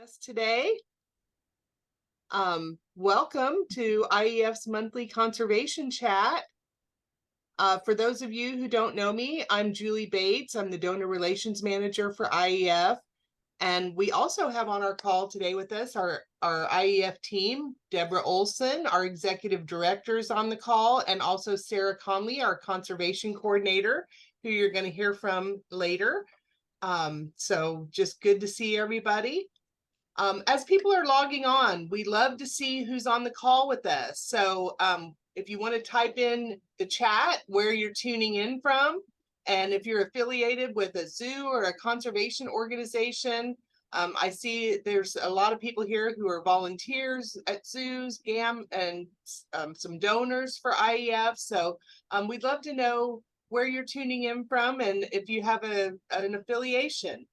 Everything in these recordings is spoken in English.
us today. Welcome to IEF's monthly conservation chat. For those of you who don't know me, I'm Julie Bates. I'm the Donor Relations Manager for IEF. And we also have on our call today with us our IEF team, Deborah Olson, our Executive Director is on the call, and also Sarah Conley, our Conservation Coordinator, who you're going to hear from later. So just good to see everybody. As people are logging on, we love to see who's on the call with us. So if you want to type in the chat where you're tuning in from, and if you're affiliated with a zoo or a conservation organization, I see there's a lot of people here who are volunteers at zoos, GAM, and some donors for IEF. So we'd love to know where you're tuning in from and if you have an affiliation.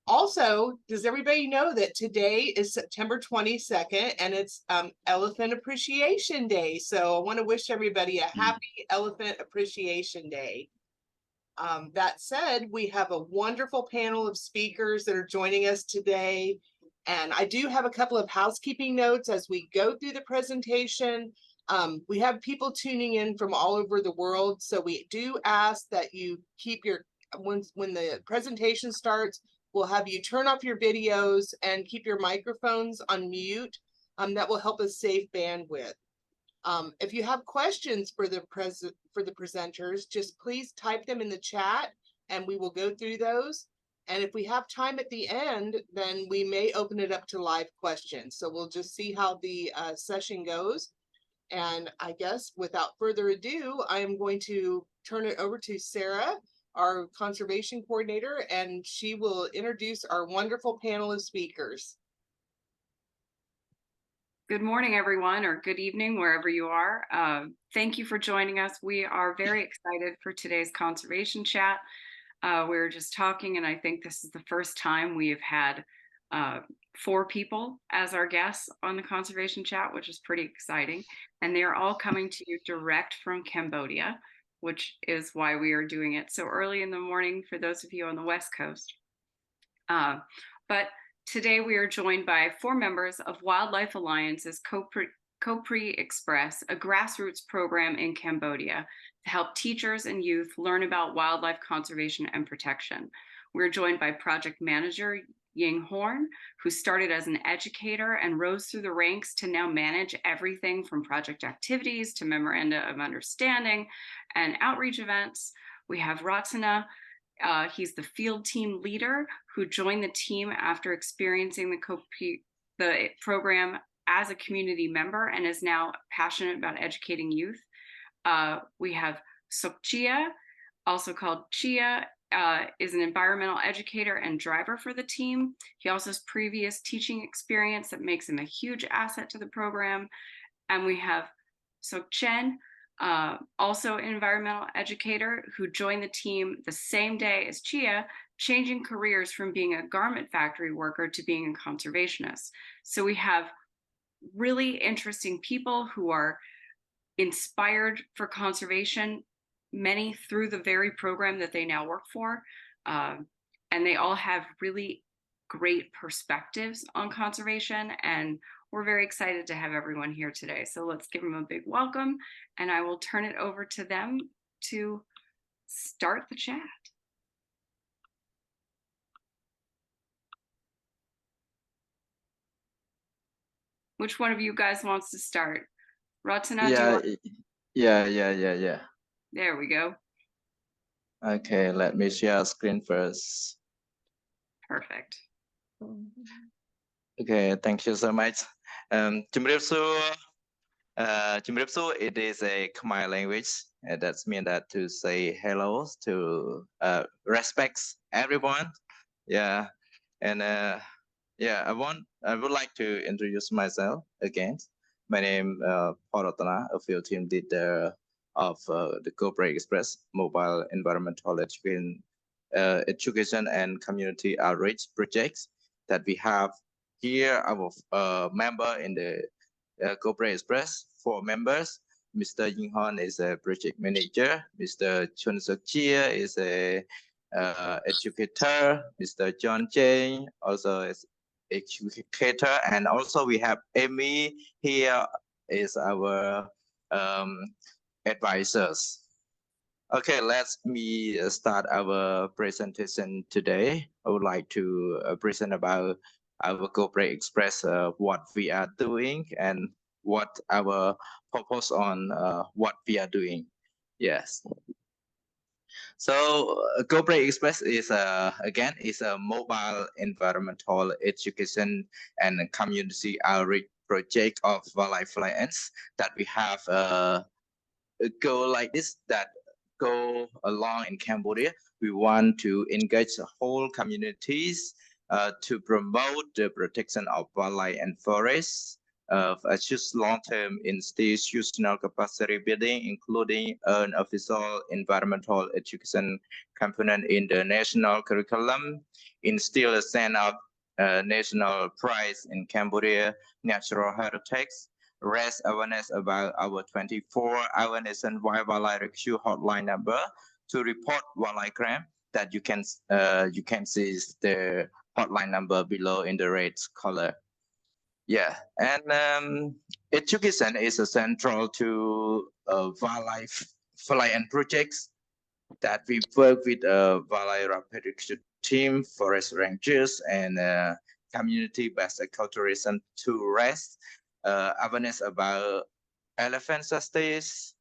Also, does everybody know that today is September 22nd and it's Elephant Appreciation Day? So I want to wish everybody a happy Elephant Appreciation Day. That said, we have a wonderful panel of speakers that are joining us today. And I do have a couple of housekeeping notes as we go through the presentation. We have people tuning in from all over the world. So we do ask that you keep your, when the presentation starts, we'll have you turn off your videos and keep your microphones on mute. That will help us save bandwidth. If you have questions for the presenters, just please type them in the chat and we will go through those. And if we have time at the end, then we may open it up to live questions. So we'll just see how the session goes. And I guess without further ado, I am going to turn it over to Sarah, our conservation coordinator, and she will introduce our wonderful panel of speakers. Good morning, everyone, or good evening, wherever you are. Thank you for joining us. We are very excited for today's conservation chat. We were just talking, and I think this is the first time we have had 4 people as our guests on the conservation chat, which is pretty exciting. And they are all coming to you direct from Cambodia, which is why we are doing it so early in the morning for those of you on the West Coast. But today we are joined by 4 members of Wildlife Alliance's Kouprey Express, a grassroots program in Cambodia to help teachers and youth learn about wildlife conservation and protection. We're joined by Project Manager Ying Horn, who started as an educator and rose through the ranks to now manage everything from project activities to memoranda of understanding and outreach events. We have Ratana. He's the field team leader who joined the team after experiencing the program as a community member and is now passionate about educating youth. We have Sokchea, also called Chea, is an environmental educator and driver for the team. He also has previous teaching experience that makes him a huge asset to the program. And we have Chon Chang, also an environmental educator who joined the team the same day as Chea, changing careers from being a garment factory worker to being a conservationist. So we have really interesting people who are inspired for conservation, many through the very program that they now work for. And they all have really great perspectives on conservation, and we're very excited to have everyone here today. So let's give them a big welcome, and I will turn it over to them to start the chat. Which one of you guys wants to start? Ratana? Yeah. There we go. Okay, let me share screen first. Perfect. Okay, thank you so much. Chimripsu, it is a Khmer language. That means that to say hello, to respects everyone. Yeah, and I would like to introduce myself again. My name is Phal Ratana, a field team leader of the Kouprey Express mobile environmental education and community outreach projects that we have here. Our member in the Kouprey Express, 4 members. Mr. Ying Horn is a project manager. Mr. Chhun Sokchea is a educator. Mr. Chon Chang also is Educator, and also we have Amy here is our advisors. Okay, let me start our presentation today. I would like to present about our Kouprey Express, what we are doing and what our purpose on what we are doing. Yes. So Kouprey Express is again is a mobile environmental education and community outreach project of Wildlife Alliance that we have go like this that go along in Cambodia. We want to engage the whole communities to promote the protection of wildlife and forests, achieve long-term institutional capacity building, including an official environmental education component in the national curriculum, instill a sense of national pride in Cambodia natural heritage, raise awareness about our 24-hour nationwide wildlife rescue hotline number to report wildlife crime. That you can see the hotline number below in the red color. Yeah, and education is central to wildlife and projects that we work with wildlife protection team, forest rangers, and community-based ecotourism to raise awareness about elephant justice,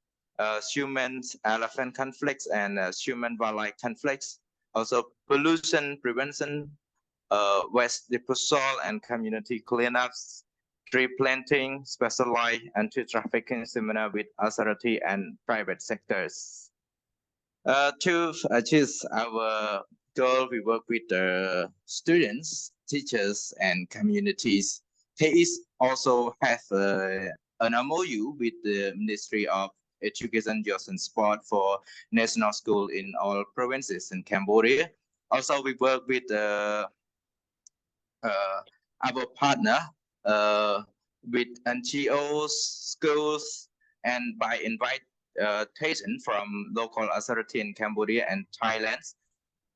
human-elephant conflicts, and human-wildlife conflicts. Also, pollution prevention, waste disposal and community cleanups, tree planting, specialized anti-trafficking seminar with authority and private sectors. To achieve our goal, we work with the students, teachers, and communities. KE also have an MOU with the Ministry of Education, Youth and Sport for national school in all provinces in Cambodia. Also, we work with our partner with NGOs, schools, and by invitation from local authority in Cambodia and Thailand.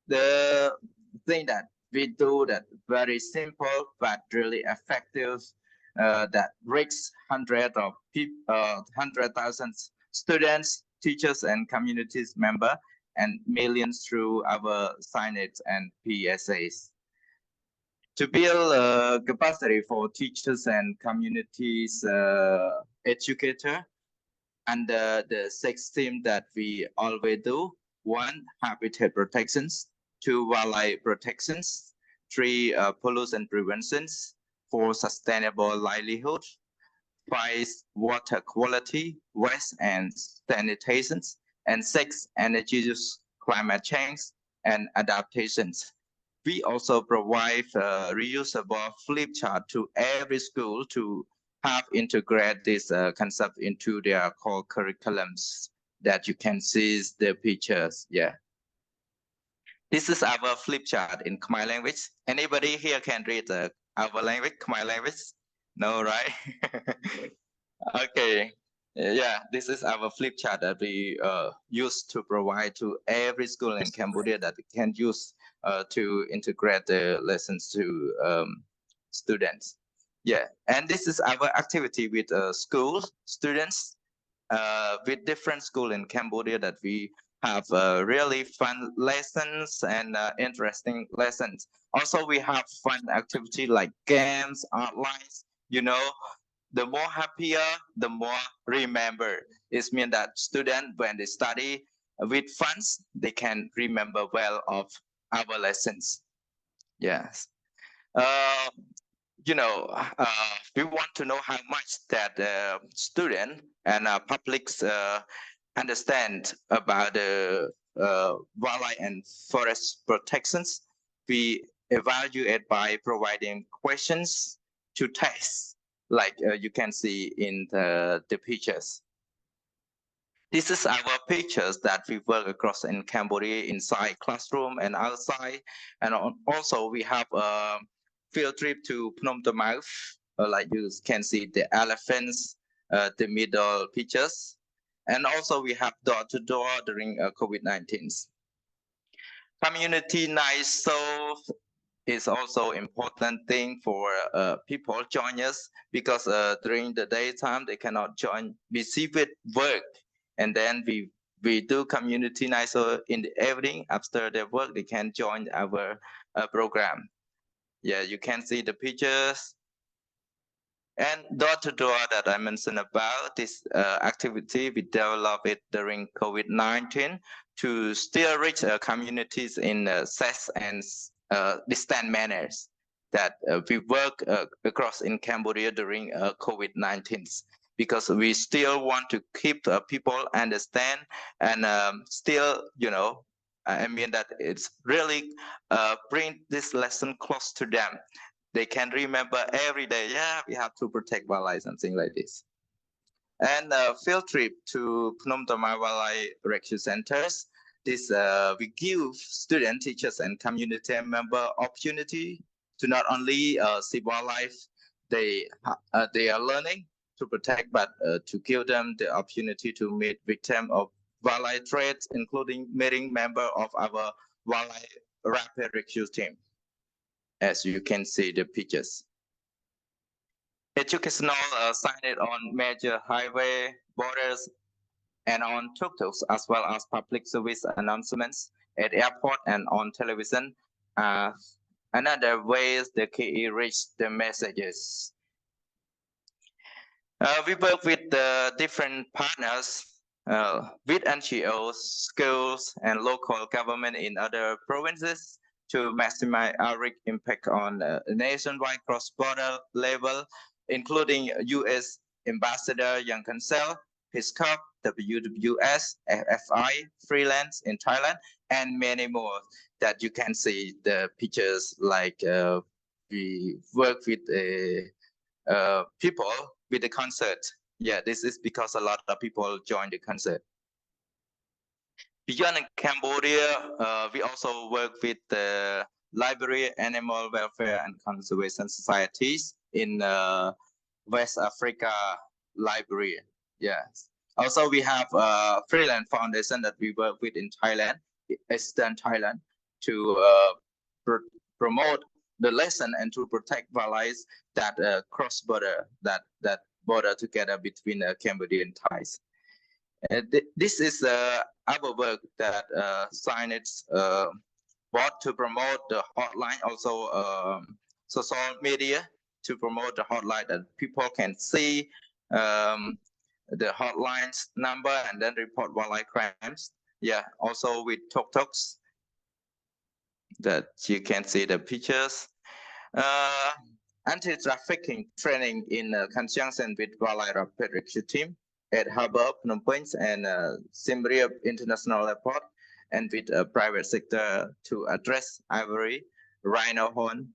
The thing that we do that very simple but really effective that reaches hundreds of people, 100,000 students, teachers, and communities member, and millions through our signage and PSAs. To build capacity for teachers and communities educator, under the 6 themes that we always do: 1, habitat protections; 2, wildlife protections; 3, pollution preventions; 4, sustainable livelihood; 5, water quality, waste and sanitation; and 6, energy use, climate change, and adaptations. We also provide reusable flip chart to every school to have integrate this concept into their core curriculums that you can see the pictures. Yeah. This is our flip chart in Khmer language. Anybody here can read our language, Khmer language? No, right? Okay. Yeah, this is our flip chart that we use to provide to every school in Cambodia that can use to integrate the lessons to students. Yeah, and this is our activity with schools, students, with different schools in Cambodia that we have really fun lessons and interesting lessons. Also, we have fun activity like games, outlines, you know. The more happier, the more remember. It means that students, when they study with funds, they can remember well of our lessons. Yes. You know, we want to know how much that student and publics understand about the wildlife and forest protections. We evaluate by providing questions to test, like you can see in the pictures. This is our pictures that we work across in Cambodia, inside classroom and outside. And also we have a field trip to Phnom Penh, like you can see the elephants, the middle pictures. And also we have door-to-door during COVID-19. Community night. So is also important thing for people join us, because during the daytime they cannot join, busy with work, and then we do community night, so in the evening after their work they can join our program. Yeah, you can see the pictures. And door to door that I mentioned about, this activity, we developed it during COVID-19 to still reach communities in safe and distant manners, that we work across in Cambodia during COVID-19, because we still want to keep people understand, and still, I mean that it's really bring this lesson close to them. They can remember every day, yeah, we have to protect wildlife, something like this. And field trip to Phnom Thomai Wildlife Rescue Centers. This we give students, teachers, and community member opportunity to not only see wildlife they are learning to protect, but to give them the opportunity to meet victims of wildlife threats, including meeting member of our wildlife rapid rescue team, as you can see the pictures. Educational signage on major highway, borders, and on tuk-tuks, as well as public service announcements at airport and on television. Another ways the KE reach the messages. We work with different partners, with NGOs, schools, and local government in other provinces to maximize outreach impact on nationwide cross-border level, including U.S. Ambassador Young Cancel, Peace Corps, WWS, FFI, Freelance in Thailand, and many more that you can see the pictures. Like we work with people with the concert. Yeah, this is because a lot of people join the concert. Beyond Cambodia, we also work with the library, animal welfare, and conservation societies in West Africa library. Yes. Also, we have a freelance foundation that we work with in Thailand, Eastern Thailand, to promote the lesson and to protect wildlife that cross border, that border together between Cambodia and Thais. This is our work that signage bought to promote the hotline, also social media to promote the hotline, that people can see the hotlines number and then report wildlife crimes. Yeah, also with tuk-tuks that you can see the pictures. Anti-trafficking training in conjunction with wildlife rapid rescue team at Harbour, Phnom Penh, and Siem Reap International Airport, and with a private sector to address ivory, rhino horn,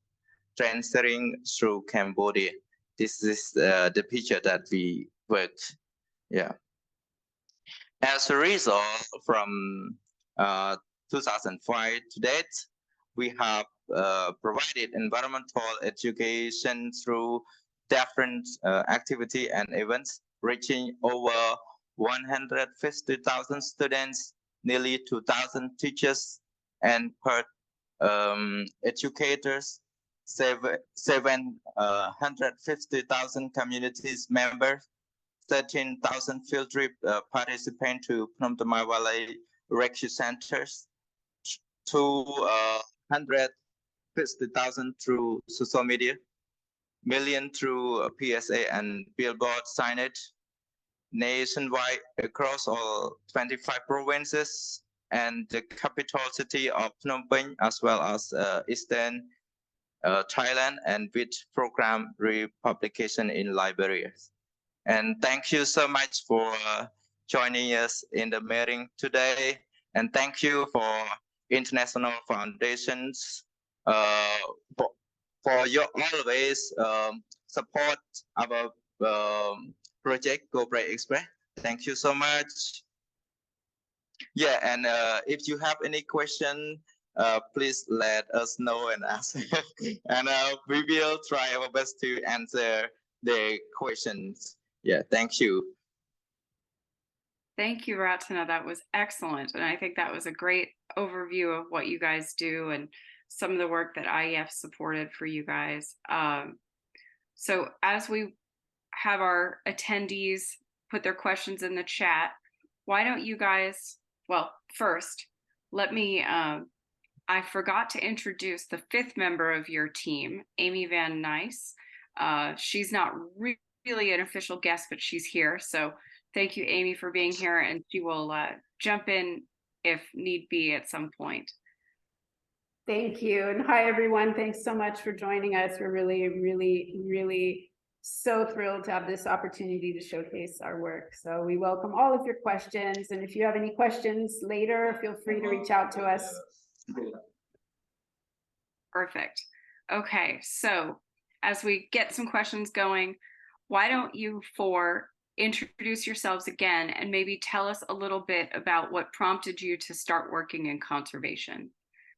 transferring through Cambodia. This is the picture that we worked. Yeah. As a result, from 2005 to date, we have provided environmental education through different activity and events, reaching over 150,000 students, nearly 2,000 teachers and educators, 750,000 communities members, 13,000 field trip participants to Phnom Thomai Wildlife Rescue Centers, 250,000 through social media, million through PSA and billboard signage, nationwide across all 25 provinces and the capital city of Phnom Penh, as well as Eastern Thailand, and with program republication in Liberia. And thank you so much for joining us in the meeting today. And thank you for international foundations for your always support our project Kouprey Express. Thank you so much. Yeah, and if you have any question, please let us know and ask. And we will try our best to answer the questions. Yeah, thank you. Thank you, Ratana. That was excellent. And I think that was a great overview of what you guys do. And some of the work that IEF supported for you guys. So as we have our attendees put their questions in the chat, why don't you guys, well, first, let me, I forgot to introduce the 5th member of your team, Amy Van Nice. She's not really an official guest, but she's here. So thank you, Amy, for being here, and she will jump in if need be at some point. Thank you. And hi, everyone. Thanks so much for joining us. We're really so thrilled to have this opportunity to showcase our work. So we welcome all of your questions. And if you have any questions later, feel free to reach out to us. Perfect. Okay, so as we get some questions going, why don't you four introduce yourselves again and maybe tell us a little bit about what prompted you to start working in conservation?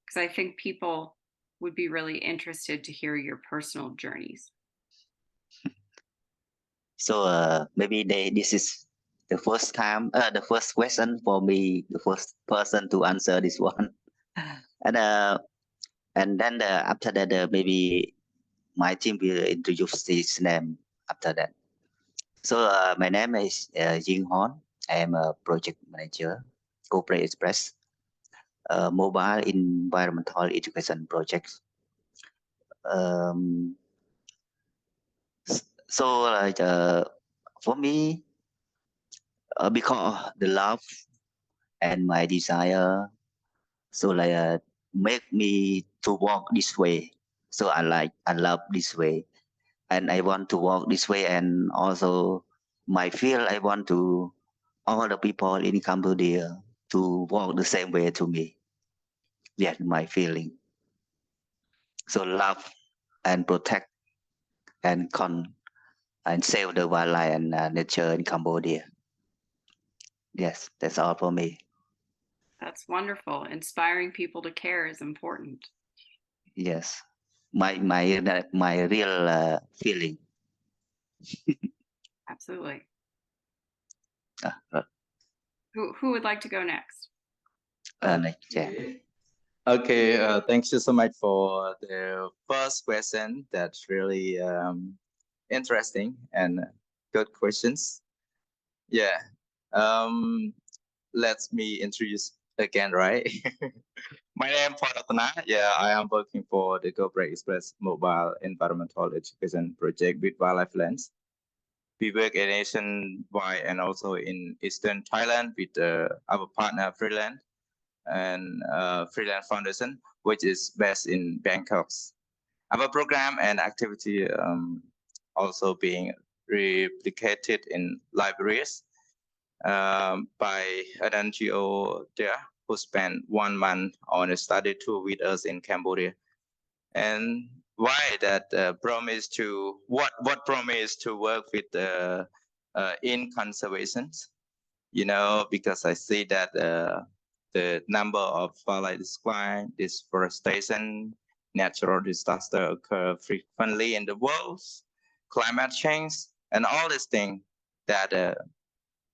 Because I think people would be really interested to hear your personal journeys. So maybe this is the first time, the first question for me, the first person to answer this one, and then after that maybe my team will introduce his name after that. So my name is Ying Horn. I am a project manager, Kouprey Express, mobile environmental education project. So like for me, because the love and my desire, so like make me to walk this way. So I love this way, and I want to walk this way, and also my feel I want to all the people in Cambodia to walk the same way to me. That's my feeling. So love and protect and save the wildlife and nature in Cambodia. Yes, that's all for me. That's wonderful. Inspiring people to care is important. Yes, my real feeling. Absolutely. Who would like to go next? Next, yeah. Okay, thank you so much for the first question. That's really interesting and good questions. Yeah. Let me introduce again, right? My name is Phal Ratana. Yeah, I am working for the Kouprey Express mobile environmental education project with Wildlife Lens. We work nationwide and also in Eastern Thailand with our partner Freeland and Freeland Foundation, which is based in Bangkok. Our program and activity also being replicated in libraries by an NGO there who spent 1 month on a study tour with us in Cambodia. And why that promise to what promise to work with in conservation? You know, because I see that the number of wildlife decline, deforestation, natural disaster occur frequently in the world, climate change, and all these things that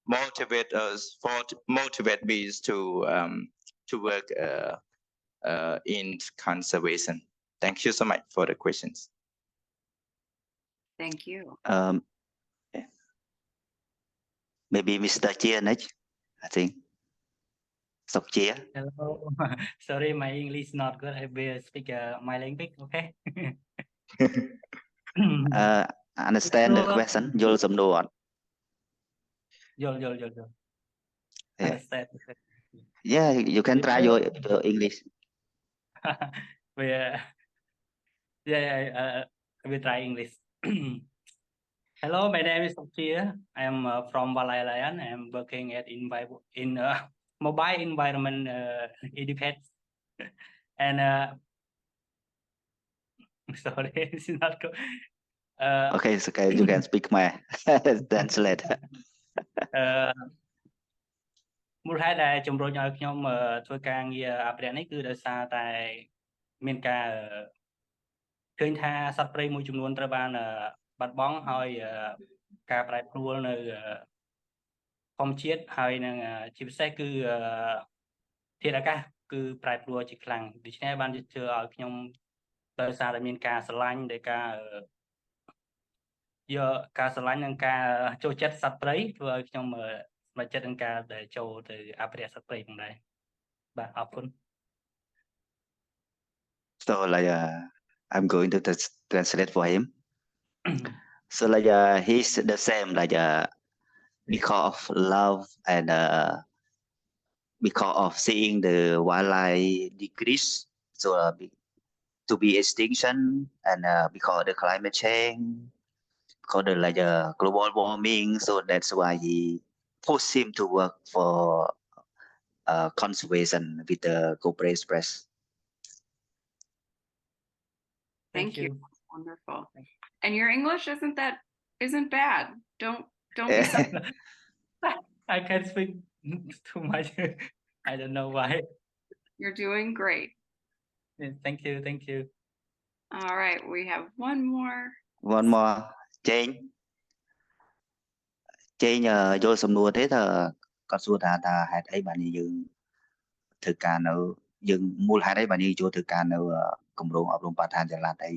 motivate me to work in conservation. Thank you so much for the questions. Thank you. Yeah. Maybe Mr. Chea next, I think. Sokchea. Hello. Sorry, my English not good. I will speak my language, okay? Understand the question, Yol Samdoan. Yo. Yeah. Understand. Yeah, you can try your English. Yeah, I will try English. Hello, my name is Chea. I am from Valayan. I am working at in mobile environment education. And sorry, it's not good. Okay, it's okay. You can speak my translate. មូលហេតុដែលជំរុញឲ្យខ្ញុំធ្វើការងារអភិរក្សនេះគឺដោយសារតែមានការឃើញថាសត្វព្រៃមួយចំនួនត្រូវបានបាត់បង់ហើយការប្រែប្រួលនៅធម្មជាតិហើយនឹងជាពិសេសគឺធាតុអាកាស គឺប្រែប្រួលជាខ្លាំងដូច្នេះបានជឿឲ្យខ្ញុំដោយសារតែមានការស្រឡាញ់នៃការយកការស្រឡាញ់និងការចូលចិត្តសត្វព្រៃធ្វើឲ្យខ្ញុំសម្រេចចិត្តក្នុងការដែលចូលទៅអភិរក្សសត្វព្រៃផងដែរបាទអរគុណ So like I'm going to translate for him. So like he's the same like because of love and because of seeing the wildlife decrease. So to be extinction and because of the climate change, because of like global warming. So that's why he pushed him to work for conservation with the Kouprey Express. Thank you. Wonderful. And your English isn't bad. Don't be sorry. I can't speak too much. I don't know why. You're doing great. Thank you. All right, we have one more. One more. Change vô សំណួរទេថាគាត់សួរថាហេតុអីបានយើងធ្វើការនៅយើងមូលហេតុអីបានយើងចូលធ្វើការនៅគម្រោងអប់រំបរិស្ថានចល័តអី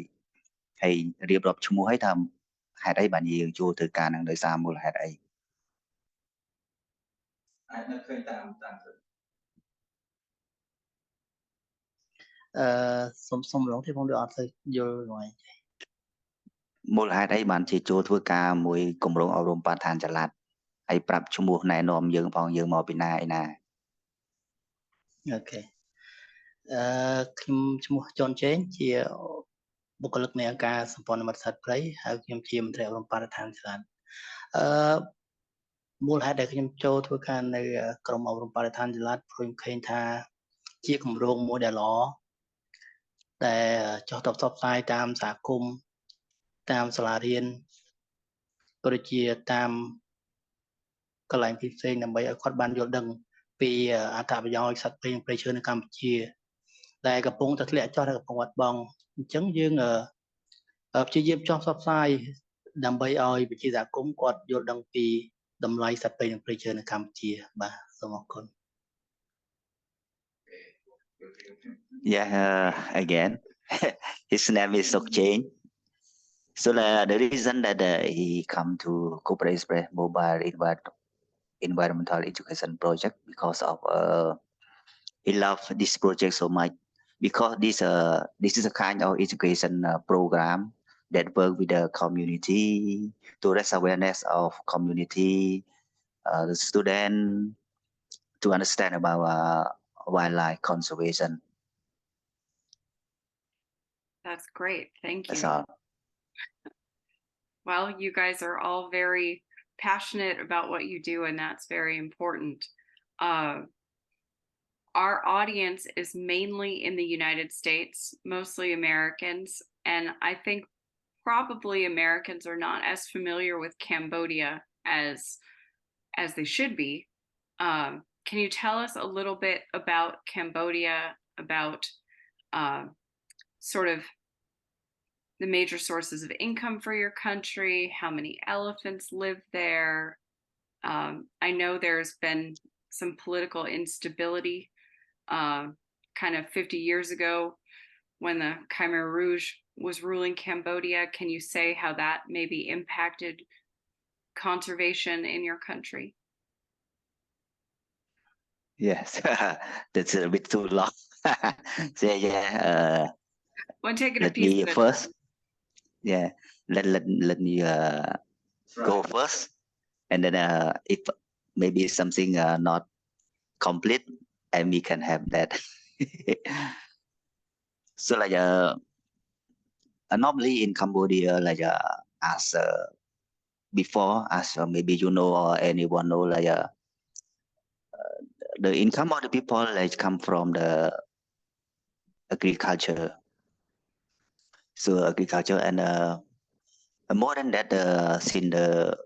ហើយរៀបរាប់ឈ្មោះឲ្យថាហេតុអីបានយើងចូលធ្វើការនឹងដោយសារមូលហេតុអីអាចនៅឃើញតាមសុំឡងទេผมអត់ទៅយល់ហ្នឹងមូលហេតុអីបានជាចូលធ្វើការមួយគម្រោងអប់រំបរិស្ថានចល័តហើយប្រាប់ឈ្មោះណែនាំយើងផងយើងមកពីណាឯណាអូខេខ្ញុំឈ្មោះចនជេងជាបុគ្គលិកនៃអង្គការសម្ព័ន្ធមិត្តសត្វព្រៃហើយខ្ញុំជាមន្ត្រីអប់រំបរិស្ថានចល័តមូលហេតុដែលខ្ញុំចូលធ្វើការនៅក្រុមអប់រំបរិស្ថានចល័តព្រោះខ្ញុំឃើញថាជាគម្រោងមួយដែលល្អដែលចោះតបផ្សព្វផ្សាយតាមសហគមន៍តាមសាលារៀនក៏ដូចជាតាមកន្លែងផ្សេងៗដើម្បីឲ្យគាត់បានយល់ដឹងពីអត្ថប្រយោជន៍សត្វព្រៃនិងព្រៃឈើនៅកម្ពុជាដែលកំពុងតែធ្លាក់ចុះនៅកំពង់បាត់បង់អញ្ចឹងយើងព្យាយាមចោះផ្សព្វផ្សាយដើម្បីឲ្យប្រជាសហគមន៍គាត់យល់ដឹងពីតម្លៃសត្វព្រៃនិងព្រៃឈើនៅកម្ពុជាបាទសូមអរគុណ Yeah, again his name is Sokchea. So the reason that he come to Kouprey Express Mobile Environmental Education Project because of he loved this project so much because this is a kind of education program that work with the community to raise awareness of community the student to understand about wildlife conservation. That's great. Thank you. That's all. Well, you guys are all very passionate about what you do, and that's very important. Our audience is mainly in the United States, mostly Americans, and I think probably Americans are not as familiar with Cambodia as they should be. Can you tell us a little bit about Cambodia, about sort of the major sources of income for your country, how many elephants live there? I know there's been some political instability kind of 50 years ago when the Khmer Rouge was ruling Cambodia. Can you say how that maybe impacted conservation in your country? Yes, that's a bit too long. So yeah, Well, take it a let piece me at a first. time. Yeah, let me go first, and then if maybe something not complete, and we can have that. So like normally in Cambodia, like as before, as maybe you know or anyone know, like the income of the people like come from the agriculture. So agriculture and more than that, since the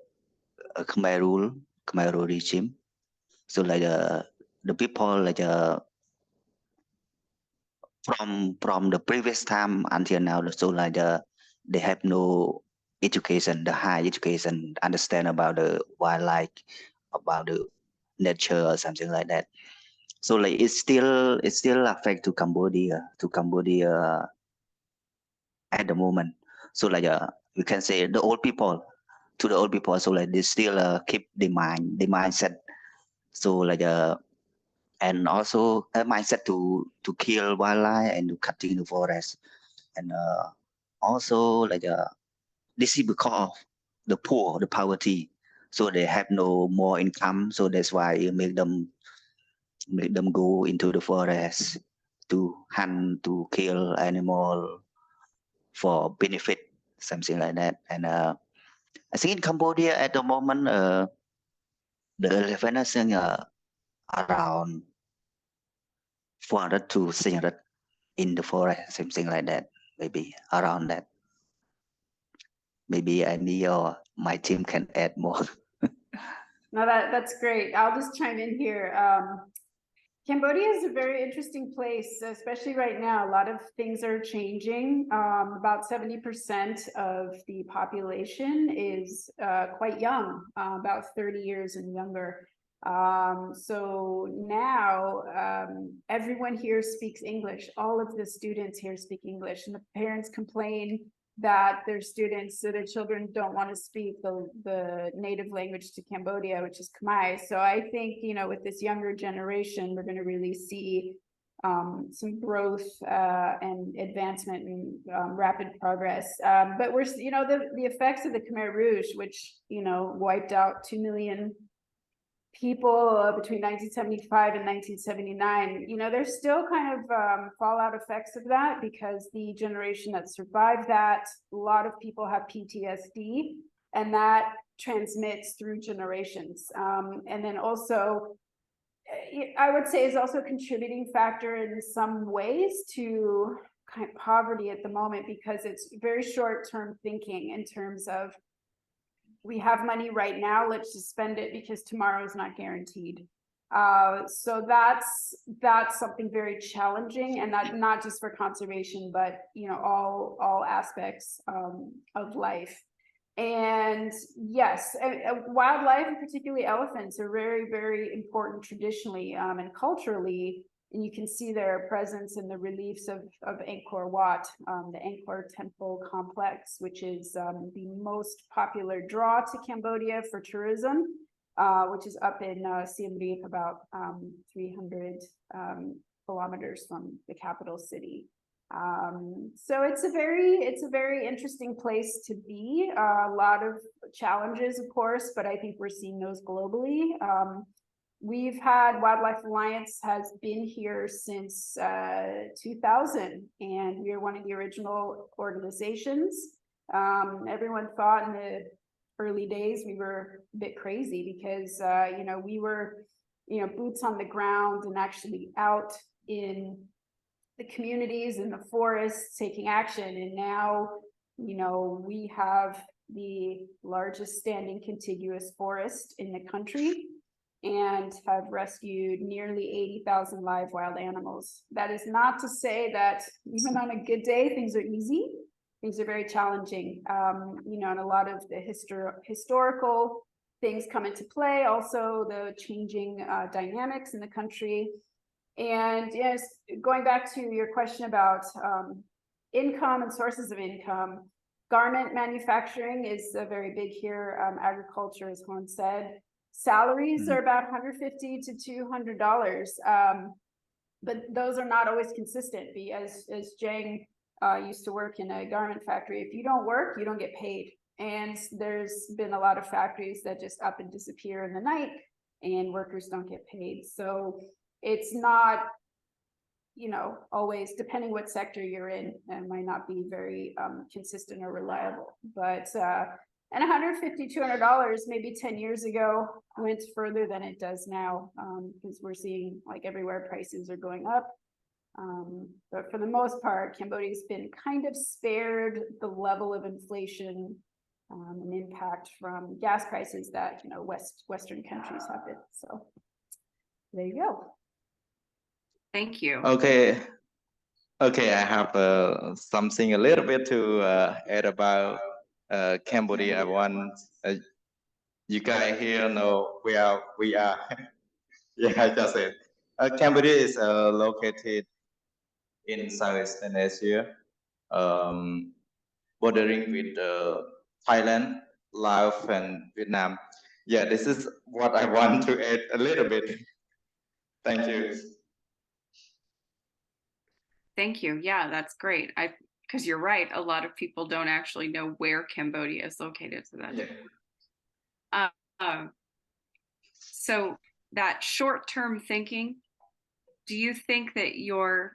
Khmer rule regime, so like the people like from the previous time until now, so like they have no education, the high education, understand about the wildlife, about the nature or something like that. So like it's still affect to Cambodia at the moment. So like we can say the old people, to the old people, so like they still keep the mindset. So like and also a mindset to kill wildlife and to cutting the forest. And also like this is because of the poor, the poverty. So they have no more income. So that's why it make them go into the forest to hunt, to kill animal for benefit, something like that. And I think in Cambodia at the moment, the elephant is around 400 to 600 in the forest, something like that, maybe around that. Maybe me or my team can add more. No, that's great. I'll just chime in here. Cambodia is a very interesting place, especially right now. A lot of things are changing. About 70% of the population is quite young, about 30 years and younger. So now everyone here speaks English. All of the students here speak English, and the parents complain that their students, so their children don't want to speak the native language to Cambodia, which is Khmer. So I think, you know, with this younger generation, we're going to really see some growth and advancement and rapid progress. But we're, you know, the effects of the Khmer Rouge, which, you know, wiped out 2 million people between 1975 and 1979, you know, there's still kind of fallout effects of that, because the generation that survived that, a lot of people have PTSD, and that transmits through generations. And then also, I would say is also a contributing factor in some ways to kind of poverty at the moment, because it's very short-term thinking in terms of, we have money right now, let's just spend it because tomorrow is not guaranteed. So that's something very challenging, and that not just for conservation, but, you know, all aspects of life. And yes, wildlife, and particularly elephants, are very, very important traditionally and culturally. And you can see their presence in the reliefs of Angkor Wat, the Angkor Temple complex, which is the most popular draw to Cambodia for tourism, which is up in Siem Reap, about 300 kilometers from the capital city. So it's a very interesting place to be. A lot of challenges, of course, but I think we're seeing those globally. We've had Wildlife Alliance has been here since 2000, and we are one of the original organizations. Everyone thought in the early days we were a bit crazy, because you know, we were, you know, boots on the ground and actually out in the communities and the forests taking action. And now, you know, we have the largest standing contiguous forest in the country, and have rescued nearly 80,000 live wild animals. That is not to say that even on a good day, things are easy. Things are very challenging. You know, and a lot of the historical things come into play, also the changing dynamics in the country. And yes, going back to your question about income and sources of income, garment manufacturing is very big here. Agriculture, as Horn said. Salaries are about $150 to $200, but those are not always consistent. As Jang used to work in a garment factory, if you don't work, you don't get paid. And there's been a lot of factories that just up and disappear in the night, and workers don't get paid. So it's not, you know, always, depending what sector you're in, it might not be very consistent or reliable. But and $150, $200 maybe 10 years ago went further than it does now, because we're seeing, like everywhere, prices are going up. But for the most part, Cambodia's been kind of spared the level of inflation and impact from gas prices that, you know, Western countries have been. So there you go. Thank you. Okay, I have something a little bit to add about Cambodia. I want you guys here know where we are. Yeah, I just said Cambodia is located in Southeastern Asia, bordering with Thailand, Laos, and Vietnam. Yeah, this is what I want to add a little bit. Thank you. Thank you. Yeah, that's great. Because you're right, a lot of people don't actually know where Cambodia is located. So that's so that short-term thinking, do you think that your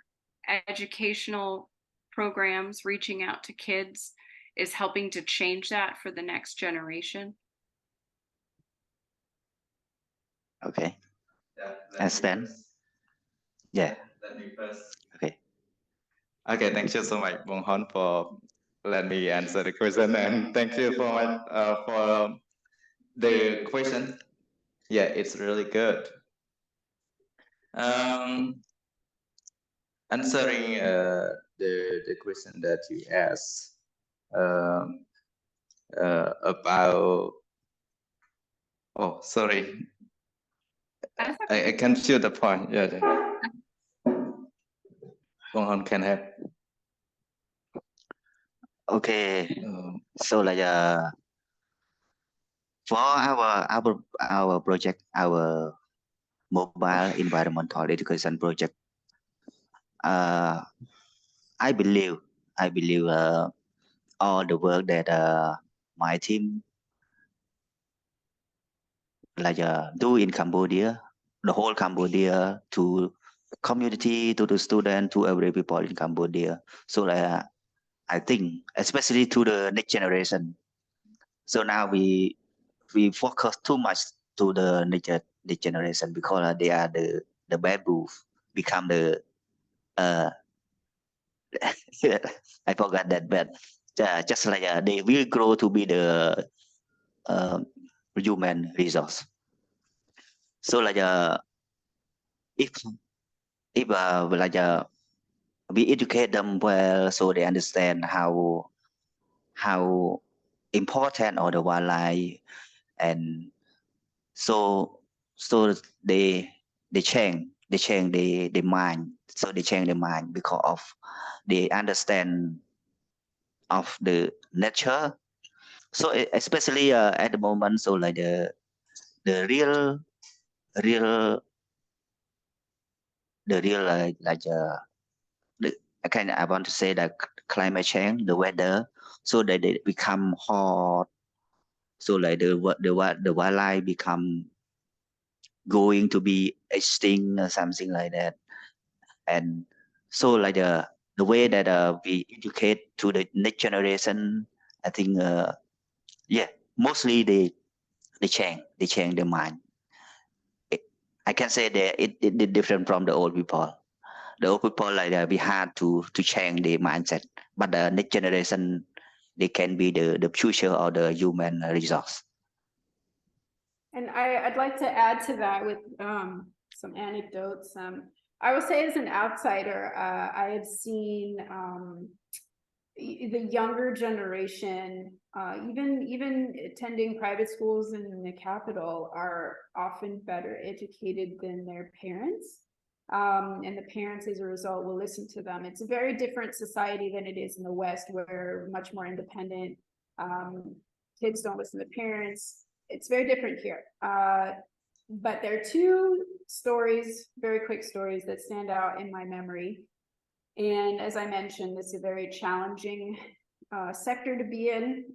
educational programs reaching out to kids is helping to change that for the next generation? Okay. Understand? Yeah. Let me first. Okay. Okay, thank you so much, Bong Hon, for letting me answer the question, and thank you for the question. Yeah, it's really good. Answering the question that you asked about. Oh, sorry. I can feel the point. Yeah. Bong Hon can help. Okay. So like for our project, our mobile environmental education project, I believe all the work that my team do in Cambodia, the whole Cambodia, to community, to the student, to every people in Cambodia. So I think especially to the next generation. So now we focus too much to the next generation because they are the bad wolf become the I forgot that, but just they will grow to be the human resource. So if we educate them well, so they understand how important are the wildlife, and so they change the mind. So they change the mind because of they understand of the nature. So especially at the moment, so the real I want to say that climate change, the weather, so that they become hot. So the wildlife become going to be extinct or something like that. And so the way that we educate to the next generation, I think mostly they change their mind. I can say that it different from the old people. The old people be hard to change their mindset, but the next generation they can be the future of the human resource. And I'd like to add to that with some anecdotes. I will say as an outsider, I have seen the younger generation, even attending private schools in the capital, are often better educated than their parents. And the parents, as a result, will listen to them. It's a very different society than it is in the West, where much more independent. Kids don't listen to parents. It's very different here. But there are two stories, very quick stories, that stand out in my memory. And as I mentioned, this is a very challenging sector to be in.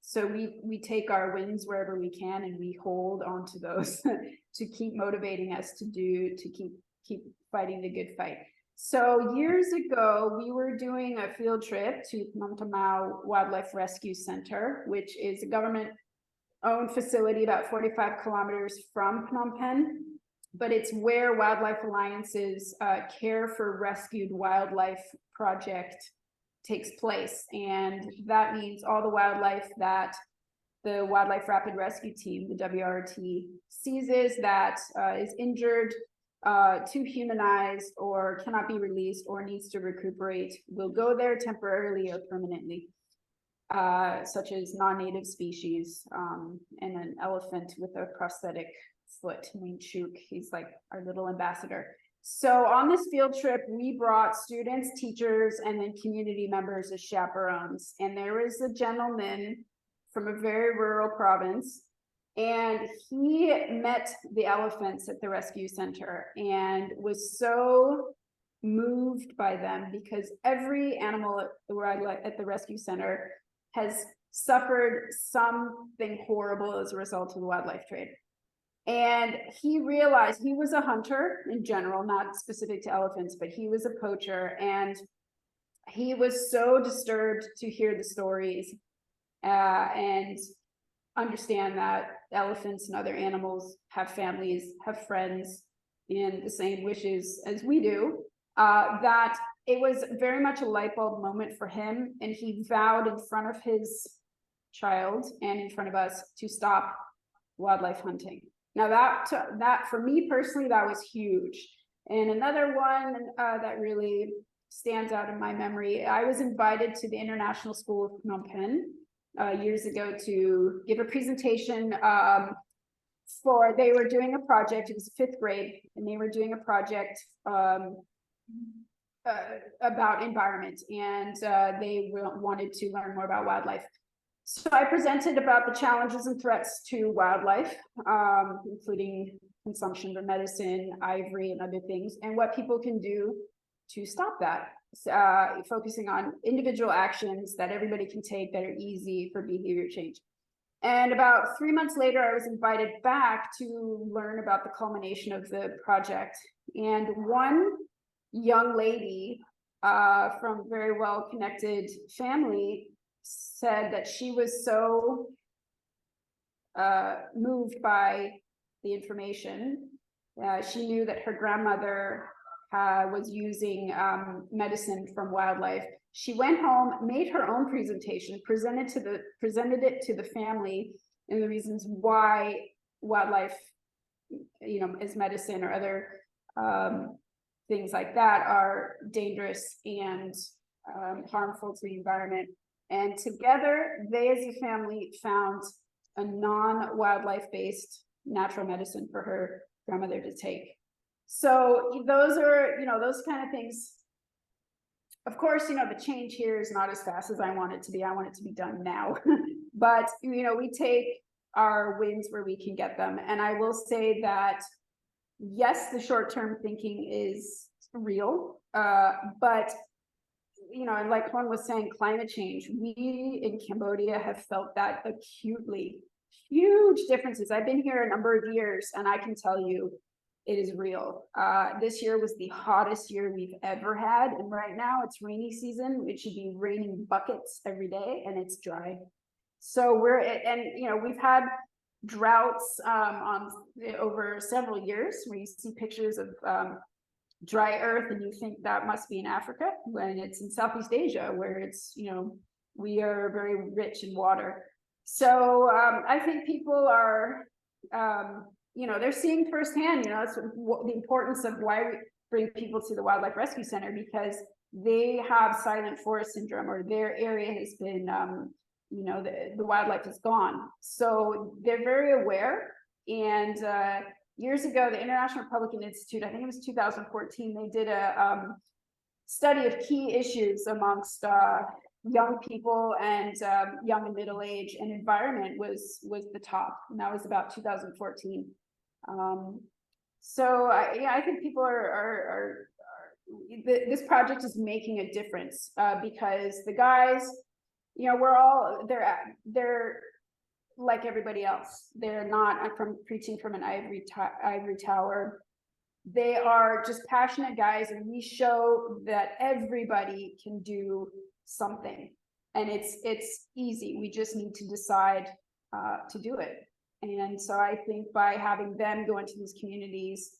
So we take our wins wherever we can, and we hold on to those to keep motivating us to keep fighting the good fight. So years ago, we were doing a field trip to Phnom Tamao Wildlife Rescue Center, which is a government-owned facility about 45 kilometers from Phnom Penh. But it's where Wildlife Alliance's Care for Rescued Wildlife project takes place. And that means all the wildlife that the Wildlife Rapid Rescue Team, the WRT, seizes that is injured, too humanized, or cannot be released, or needs to recuperate, will go there temporarily or permanently, such as non-native species and an elephant with a prosthetic foot, Wing Chuk. He's like our little ambassador. So on this field trip, we brought students, teachers, and then community members as chaperones. And there was a gentleman from a very rural province, and he met the elephants at the rescue center and was so moved by them because every animal at the rescue center has suffered something horrible as a result of the wildlife trade. And he realized he was a hunter in general, not specific to elephants, but he was a poacher. And he was so disturbed to hear the stories and understand that elephants and other animals have families, have friends, and the same wishes as we do, that it was very much a light bulb moment for him. And he vowed in front of his child and in front of us to stop wildlife hunting. Now that for me personally, that was huge. And another one that really stands out in my memory, I was invited to the International School of Phnom Penh years ago to give a presentation they were doing a project. It was 5th grade, and they were doing a project about environment, and they wanted to learn more about wildlife. So I presented about the challenges and threats to wildlife, including consumption of medicine, ivory, and other things, and what people can do to stop that, focusing on individual actions that everybody can take that are easy for behavior change. And about 3 months later, I was invited back to learn about the culmination of the project. And one young lady from a very well-connected family said that she was so moved by the information. She knew that her grandmother was using medicine from wildlife. She went home, made her own presentation, presented it to the family, and the reasons why wildlife, as medicine or other things like that are dangerous and harmful to the environment. And together, they as a family found a non-wildlife based natural medicine for her grandmother to take. So those are, those kind of things. Of course, the change here is not as fast as I want it to be. I want it to be done now. But, we take our wins where we can get them. And I will say that, yes, the short-term thinking is real, but and like Juan was saying, climate change, we in Cambodia have felt that acutely. Huge differences. I've been here a number of years, and I can tell you it is real. This year was the hottest year we've ever had, and right now it's rainy season. It should be raining buckets every day, and it's dry. So we've had droughts over several years where you see pictures of dry earth, and you think that must be in Africa, when it's in Southeast Asia, where it's, we are very rich in water. So I think people are, they're seeing firsthand, that's the importance of why we bring people to the Wildlife Rescue Center, because they have silent forest syndrome, or their area has been, the wildlife is gone. So they're very aware. And years ago, the International Republican Institute, I think it was 2014, they did a study of key issues amongst young people and young and middle age, and environment was the top, and that was about 2014. So I think people this project is making a difference because the guys, they're like everybody else. They're not preaching from an ivory tower. They are just passionate guys, and we show that everybody can do something, and it's easy. We just need to decide to do it. And so I think by having them go into these communities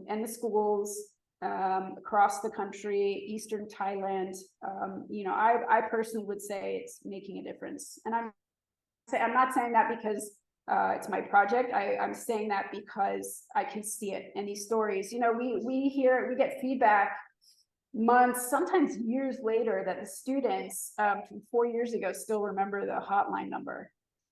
and the schools across the country, Eastern Thailand, I personally would say it's making a difference. And I'm not saying that because it's my project. I'm saying that because I can see it in these stories. We get feedback months, sometimes years later, that the students from 4 years ago still remember the hotline number.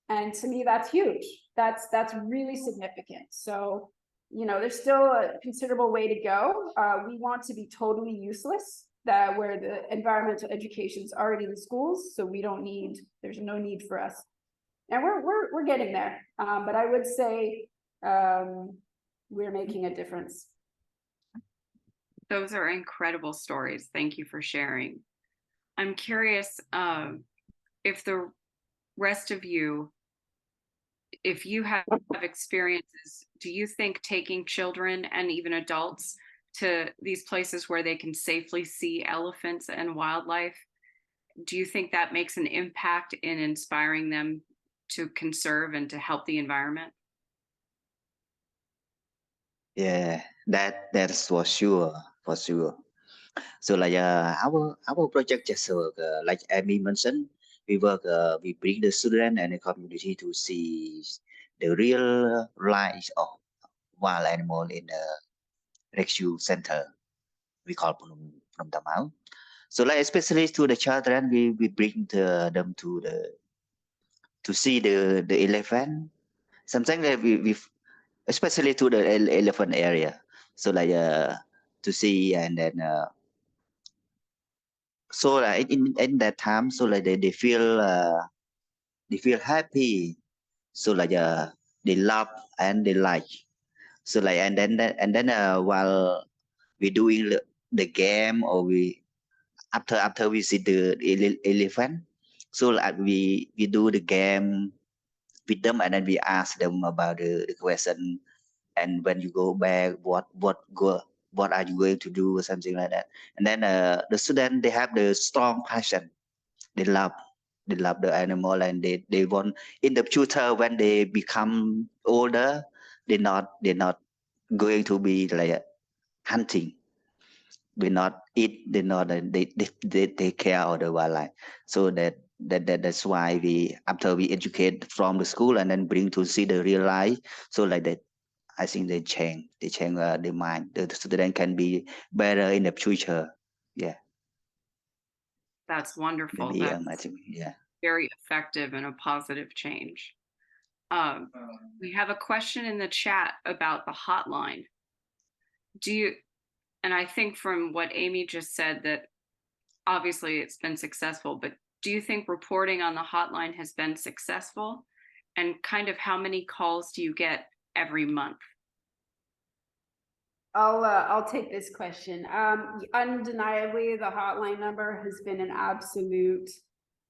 And to me, that's huge. That's really significant. So, there's still a considerable way to go. We want to be totally useless, that where the environmental education is already in the schools, so there's no need for us. And we're getting there. But I would say we're making a difference. Those are incredible stories. Thank you for sharing. I'm curious if the rest of you, if you have experiences, do you think taking children and even adults to these places where they can safely see elephants and wildlife, do you think that makes an impact in inspiring them to conserve and to help the environment? Yeah, that's for sure, for sure. So like our project just like Amy mentioned, we bring the student and the community to see the real life of wild animal in the rescue center. We call from Tamau. So like especially to the children, we bring them to see the elephant. Sometimes we especially to the elephant area. So like to see and then so like in that time, so like they feel happy. So like they love and they like. So like and then while we doing the game or we after we see the elephant, so like we do the game with them and then we ask them about the question, and when you go back what are you going to do or something like that. And then the student, they have the strong passion, they love the animal, and they want in the future when they become older, they're not going to be like hunting, they not eat, they take care of the wildlife. So that's why we, after we educate from the school and then bring to see the real life, so like that I think they change their mind, the student can be better in the future. Yeah, That's wonderful. maybe That's yeah, very effective and a positive change. We have a question in the chat about the hotline. And I think from what Amy just said that obviously it's been successful, but do you think reporting on the hotline has been successful? And kind of how many calls do you get every month? I'll take this question. Undeniably, the hotline number has been an absolute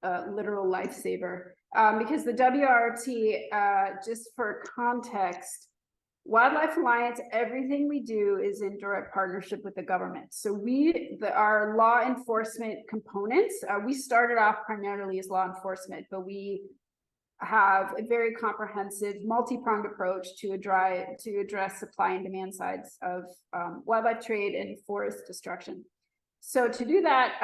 literal lifesaver, because the WRT, just for context, Wildlife Alliance, everything we do is in direct partnership with the government. So our law enforcement components, we started off primarily as law enforcement, but we have a very comprehensive multi-pronged approach to address supply and demand sides of wildlife trade and forest destruction. So to do that,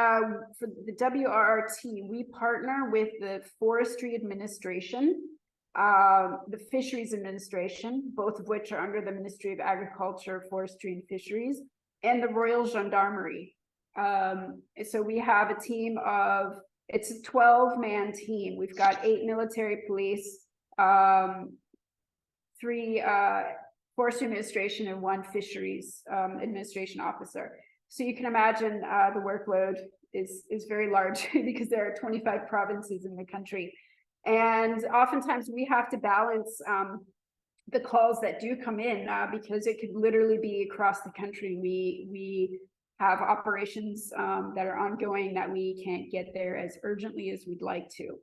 for the WRRT, we partner with the Forestry Administration, the Fisheries Administration, both of which are under the Ministry of Agriculture, Forestry and Fisheries, and the Royal Gendarmerie. So we have a team of, it's a 12-man team. We've got 8 military police, 3 Forestry Administration, and 1 Fisheries Administration officer. So you can imagine the workload is very large because there are 25 provinces in the country. And oftentimes we have to balance the calls that do come in because it could literally be across the country. We have operations that are ongoing that we can't get there as urgently as we'd like to.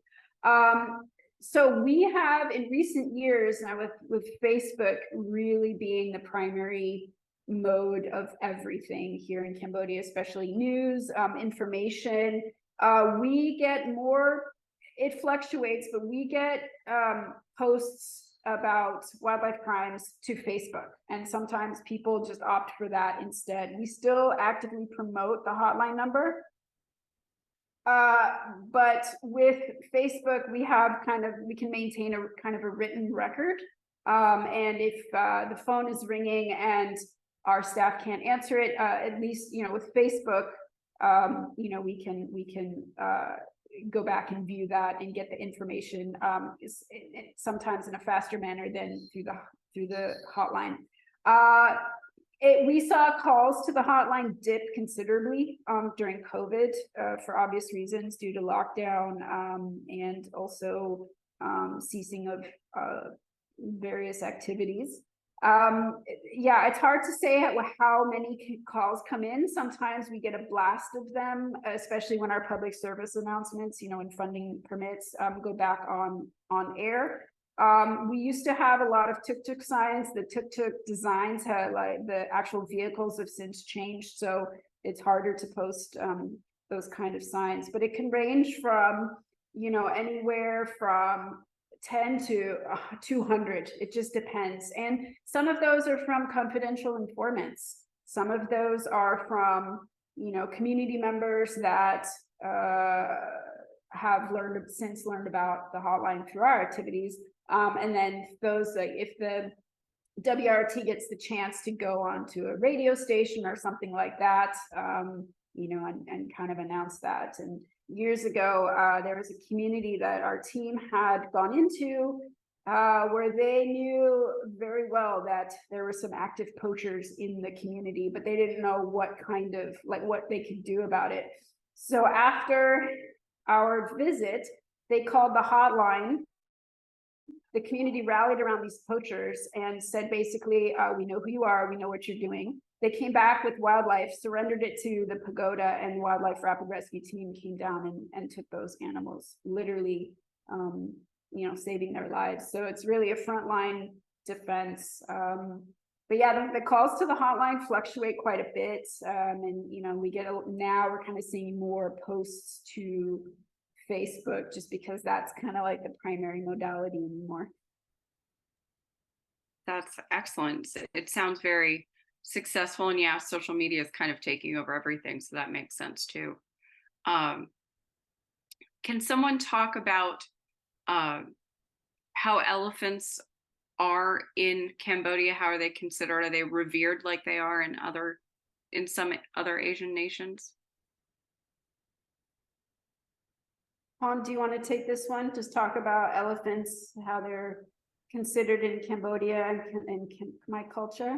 So we have in recent years now with Facebook really being the primary mode of everything here in Cambodia, especially news, information. We get more, it fluctuates, but we get posts about wildlife crimes to Facebook, and sometimes people just opt for that instead. We still actively promote the hotline number, but with Facebook we can maintain a kind of a written record, and if the phone is ringing and our staff can't answer it, at least with Facebook, we can go back and view that and get the information sometimes in a faster manner than through the hotline. We saw calls to the hotline dip considerably during COVID for obvious reasons due to lockdown and also ceasing of various activities. Yeah, it's hard to say how many calls come in. Sometimes we get a blast of them, especially when our public service announcements, and funding permits go back on air. We used to have a lot of tuk-tuk signs. The tuk-tuk designs had the actual vehicles have since changed, so it's harder to post those kind of signs. But it can range from anywhere from 10 to 200. It just depends. And some of those are from confidential informants. Some of those are from, community members that have since learned about the hotline through our activities. And then those, if the WRT gets the chance to go onto a radio station or something like that, and kind of announce that. And years ago, there was a community that our team had gone into where they knew very well that there were some active poachers in the community, but they didn't know what kind of, what they could do about it. So after our visit, they called the hotline. The community rallied around these poachers and said, basically, we know who you are, we know what you're doing. They came back with wildlife, surrendered it to the pagoda, and wildlife rapid rescue team came down and took those animals, literally, saving their lives. So it's really a frontline defense. But yeah, the calls to the hotline fluctuate quite a bit. And, we get, now we're kind of seeing more posts to Facebook, just because that's kind of like the primary modality anymore. That's excellent. It sounds very successful, and yeah, social media is kind of taking over everything, so that makes sense too. Can someone talk about how elephants are in Cambodia? How are they considered? Are they revered like they are in some other Asian nations? Han, do you want to take this one? Just talk about elephants, how they're considered in Cambodia and my culture.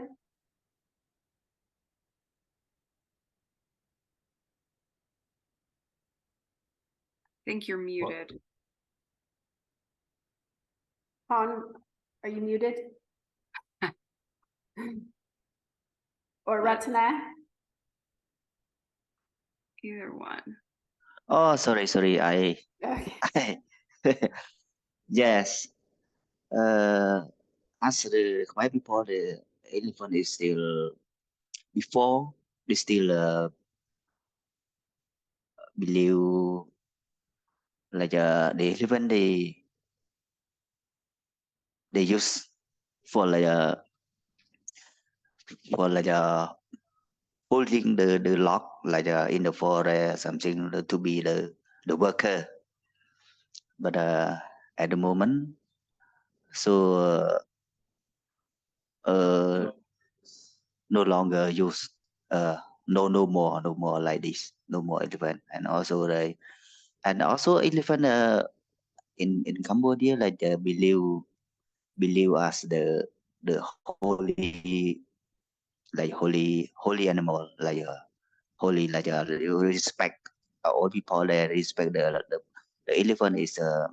I think you're muted. Han, are you muted? Or Ratana? Either one. Oh, sorry. Okay. Yes. As the Khmer people, the elephant is still before they still believe like the elephant they use for holding the lock in the forest, something to be the worker. But at the moment, so no longer use no more like this, no more elephant. And also elephant in Cambodia believe as the holy holy animal, holy, respect. All people there respect the elephant is the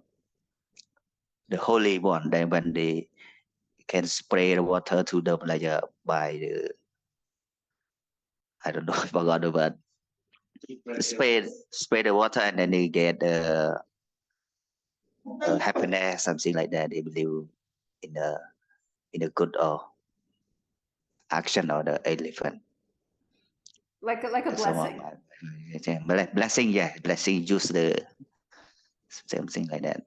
holy one. Then when they can spray the water to them by the, I don't know, I forgot the word. Spray the water, and then they get happiness, something like that. They believe in the good or action of the elephant. Like a blessing. Blessing, yeah. Blessing, use the something like that.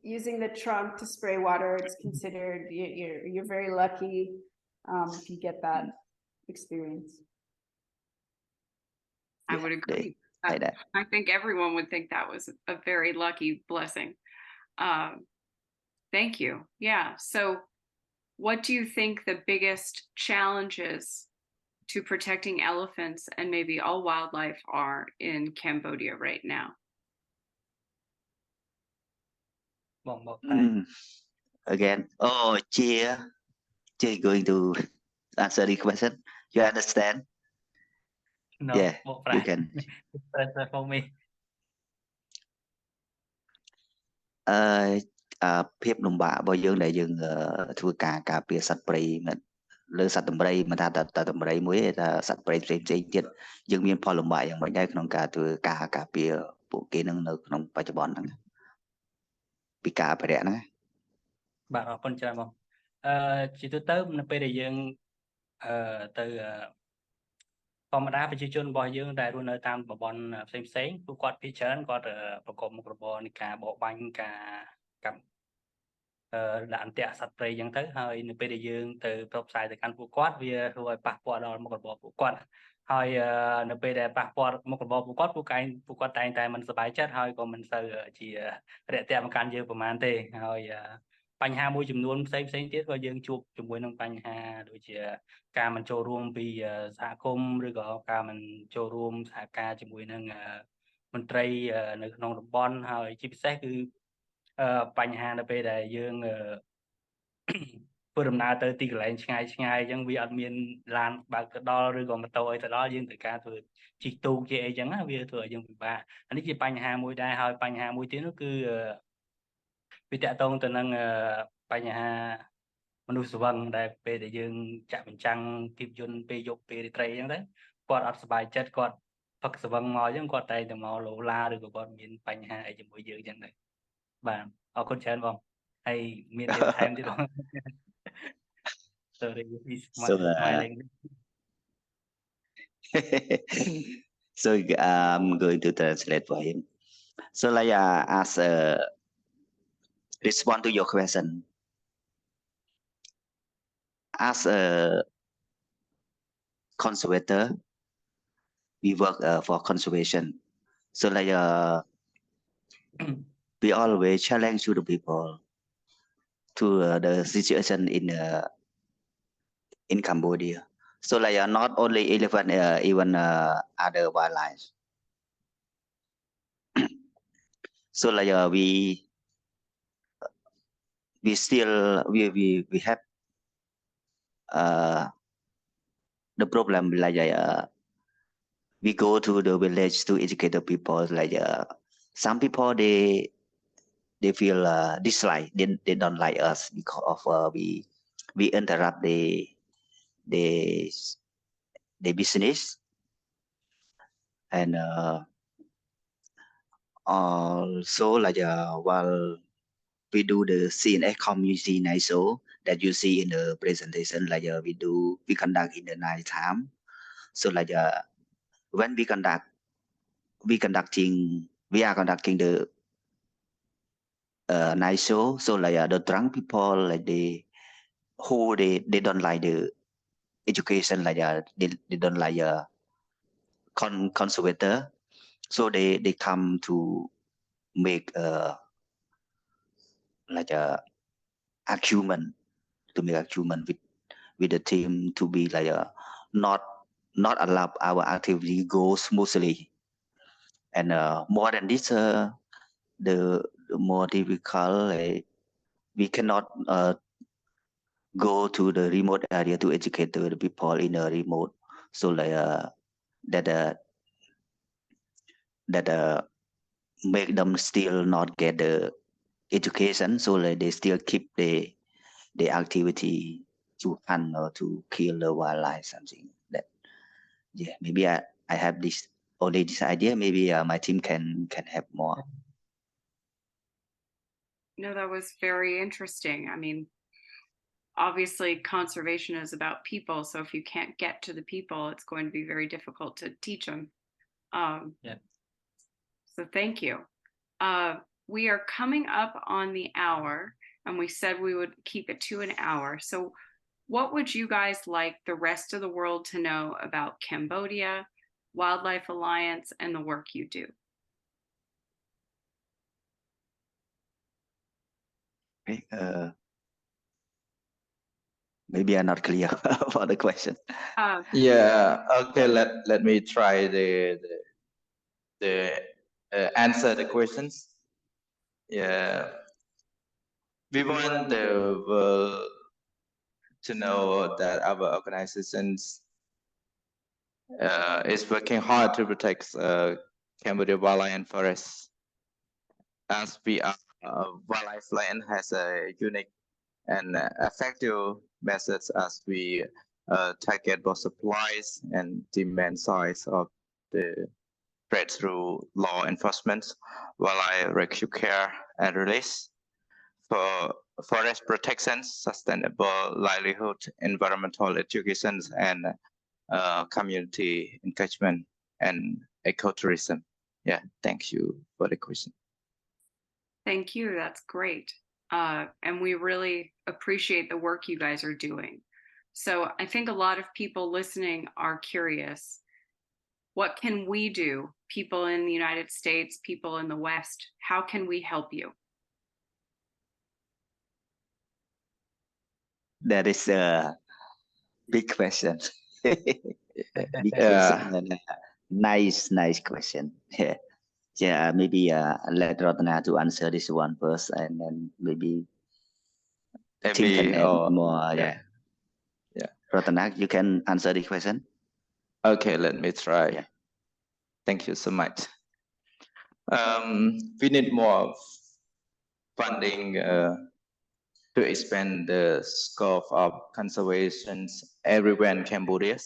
Using the trunk to spray water, it's considered you're very lucky if you get that experience. I would agree. Like that. I think everyone would think that was a very lucky blessing. Thank you. Yeah. So what do you think the biggest challenges to protecting elephants and maybe all wildlife are in Cambodia right now? บอกតែ Again, oh, Chea going to answer the question. You understand? no Yeah, បកប្រែ you can. Translate for me ភាពលំបាករបស់យើងដែលយើងធ្វើការការពារសត្វព្រៃលើសត្វដំរីមិនថាតែដំរីមួយទេថាសត្វព្រៃផ្សេងៗទៀតយើងមានផលលំបាកយ៉ាងម៉េចដែរក្នុងការធ្វើការការពារពួកគេនឹងនៅក្នុងបច្ចុប្បន្នហ្នឹងពីការអភិរក្សហ្នឹង បាទអរគុណច្រើនបងជាទូទៅនៅពេលដែលយើងទៅធម្មតាប្រជាជនរបស់យើងដែលរស់នៅតាមតំបន់ផ្សេងៗពួកគាត់ភាគច្រើនគាត់ប្រកបមុខរបរនៃការបរបាញ់ការកាប់ដាក់អន្ទាក់សត្វព្រៃអញ្ចឹងទៅហើយនៅពេលដែលយើងទៅផ្សព្វផ្សាយទៅកាន់ពួកគាត់វាធ្វើឲ្យប៉ះពាល់ដល់មុខរបរពួកគាត់ហើយនៅពេលដែលប៉ះពាល់មុខរបរពួកគាត់ពួកគាត់តែងតែមិនសប្បាយចិត្តហើយក៏មិនសូវជារាក់ទាក់មកកាន់យើងប្រហែលទេហើយបញ្ហាមួយចំនួនផ្សេងទៀតក៏យើងជួបជាមួយនឹងបញ្ហាដូចជាការមិនចូលរួមពីសហគមន៍ឬក៏ការមិនចូលរួមសហការជាមួយនឹងមន្ត្រីនៅក្នុងតំបន់ហើយជាពិសេសគឺបញ្ហានៅពេលដែលយើងធ្វើដំណើរទៅទីកន្លែងឆ្ងាយអញ្ចឹងវាអត់មានឡានបើកទៅដល់ឬក៏ម៉ូតូអីទៅដល់យើងត្រូវការធ្វើជិះទូកជាអីចឹងណាវាធ្វើឲ្យយើងពិបាកអានេះជាបញ្ហាមួយដែរហើយបញ្ហាមួយទៀតនោះគឺវាតកតងទៅនឹងបញ្ហាមនុស្សស្វឹងដែលពេលដែលយើងចាក់បញ្ចាំងភាពយន្តពេលយប់ពេលរាត្រីអញ្ចឹងទៅគាត់អត់សប្បាយចិត្តគាត់ផឹកស្វឹងមកអញ្ចឹងគាត់តែទៅមកលោឡាឬក៏គាត់មានបញ្ហាអីជាមួយយើងអញ្ចឹងដែរបាទអរគុណច្រើនបងហើយមានបន្ថែមទៀតបង Sorry, my language. So I'm going to translate for him. So like as respond to your question. As a conservator, we work for conservation. So like we always challenge to the people to the situation in Cambodia. So like not only elephant, even other wildlife. So like we still we have the problem like we go to the village to educate the people. Like some people they feel dislike. They don't like us because of we interrupt the business and also like while we do the CNS community night show that you see in the presentation, like we conduct in the night time. So like when we are conducting the night show. So like the drunk people, like they don't like the education, like they don't like conservator. So they come to make like argument with the team to be like not allow our activity go smoothly. And more than this, the more difficult, like, we cannot go to the remote area to educate the people in a remote. So like that make them still not get the education. So like they still keep the activity to hunt or to kill the wildlife, something that. Yeah, maybe I have only this idea. Maybe my team can have more. No, that was very interesting. I mean, obviously conservation is about people. So if you can't get to the people, it's going to be very difficult to teach them. Yeah. So thank you. We are coming up on the hour and we said we would keep it to an hour. So what would you guys like the rest of the world to know about Cambodia, Wildlife Alliance, and the work you do? Okay. Maybe I'm not clear for the question. Yeah. Okay. Let me try the answer the questions. Yeah. We want the world to know that our organizations is working hard to protect Cambodia wildlife and forests. As we are, wildlife land has a unique and effective methods as we target both supplies and demand sides of the threat through law enforcement, wildlife rescue care and release, for forest protection, sustainable livelihood, environmental education, and community engagement and ecotourism. Yeah, thank you for the question. Thank you. That's great. And we really appreciate the work you guys are doing. So I think a lot of people listening are curious. What can we do, people in the United States, people in the West? How can we help you? That is a big question. Big Yeah. question and nice question. Yeah, maybe let Ratana to answer this one first, and then maybe Tim can add more. Yeah. Ratana, you can answer the question. Okay, let me try. Yeah. Thank you so much. We need more funding to expand the scope of conservation everywhere in Cambodia,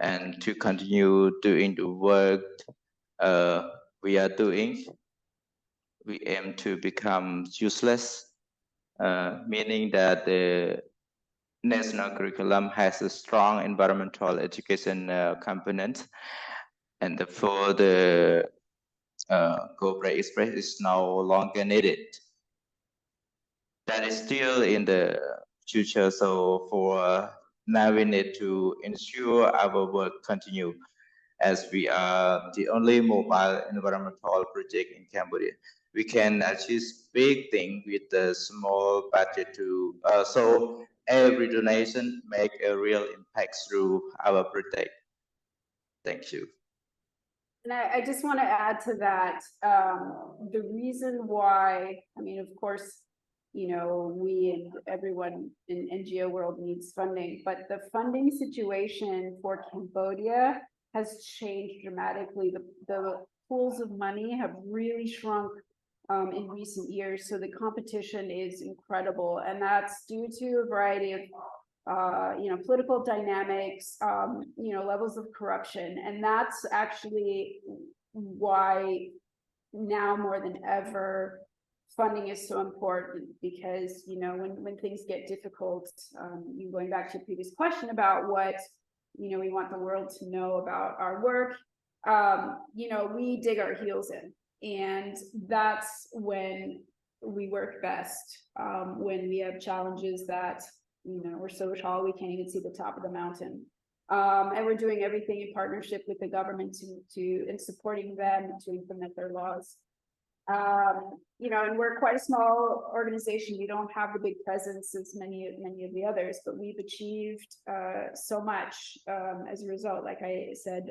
and to continue doing the work we are doing. We aim to become useless, meaning that the national curriculum has a strong environmental education component, and therefore the Kouprey Express is no longer needed. That is still in the future, so for now we need to ensure our work continue, as we are the only mobile environmental project in Cambodia. We can achieve big thing with a small budget to, so every donation make a real impact through our project. Thank you. And I just want to add to that, the reason why, I mean, of course, you know, we and everyone in NGO world needs funding, but the funding situation for Cambodia has changed dramatically. The pools of money have really shrunk in recent years, so the competition is incredible, and that's due to a variety of you know, political dynamics, you know, levels of corruption. And that's actually why now more than ever, funding is so important, because, you know, when things get difficult, going back to your previous question about what, you know, we want the world to know about our work, you know, we dig our heels in, and that's when we work best, when we have challenges that, you know, we're so tall we can't even see the top of the mountain, and we're doing everything in partnership with the government to and supporting them to implement their laws. You know, and we're quite a small organization. We don't have the big presence as many of the others, but we've achieved so much as a result. Like I said,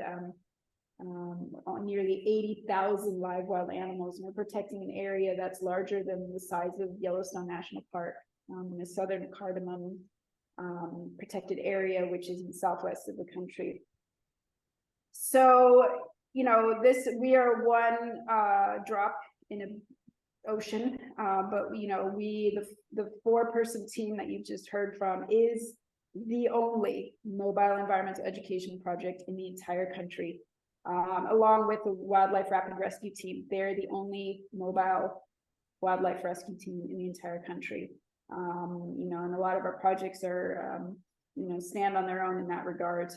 on nearly 80,000 live wild animals, and we're protecting an area that's larger than the size of Yellowstone National Park, in the southern Cardamom protected area, which is in the southwest of the country. So, you know, we are one drop in an ocean, but, you know, the 4-person team that you've just heard from is the only mobile environmental education project in the entire country, along with the wildlife rapid rescue team. They're the only mobile wildlife rescue team in the entire country. You know, and a lot of our projects are, you know, stand on their own in that regard.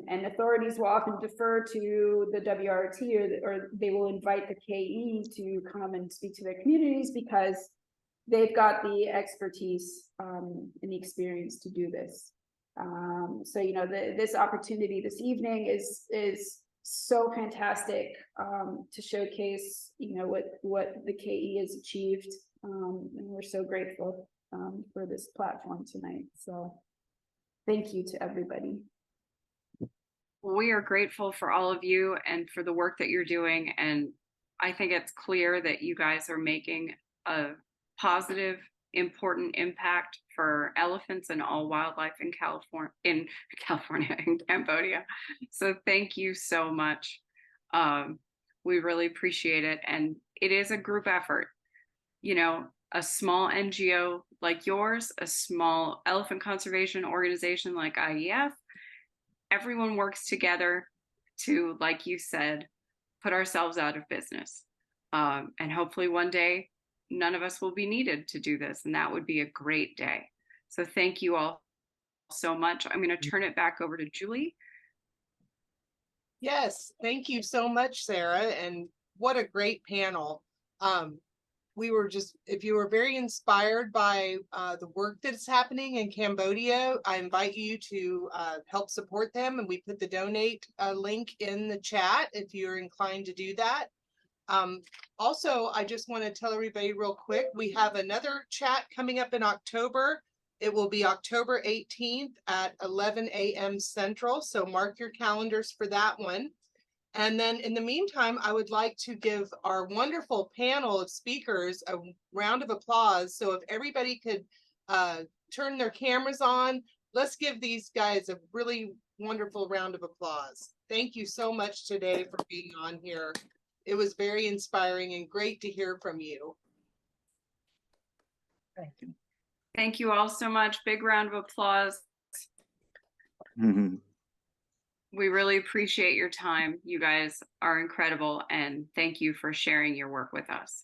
And authorities will often defer to the WRT, or they will invite the KE to come and speak to their communities, because they've got the expertise and the experience to do this. So, you know, this opportunity this evening is so fantastic to showcase, you know, what the KE has achieved. And we're so grateful for this platform tonight. So thank you to everybody. We are grateful for all of you and for the work that you're doing. And I think it's clear that you guys are making a positive, important impact for elephants and all wildlife in California, in Cambodia. So thank you so much. We really appreciate it. And it is a group effort. You know, a small NGO like yours, a small elephant conservation organization like IEF, everyone works together to, like you said, put ourselves out of business. And hopefully one day, none of us will be needed to do this, and that would be a great day. So thank you all so much. I'm going to turn it back over to Julie. Yes, thank you so much, Sarah, and what a great panel. We were just, if you were very inspired by the work that's happening in Cambodia, I invite you to help support them, and we put the donate link in the chat if you're inclined to do that. Also, I just want to tell everybody real quick, we have another chat coming up in October. It will be October 18th at 11 a.m. Central, so mark your calendars for that one. And then in the meantime, I would like to give our wonderful panel of speakers a round of applause. So if everybody could turn their cameras on, let's give these guys a really wonderful round of applause. Thank you so much today for being on here. It was very inspiring and great to hear from you. Thank you. Thank you all so much. Big round of applause. We really appreciate your time. You guys are incredible, and thank you for sharing your work with us.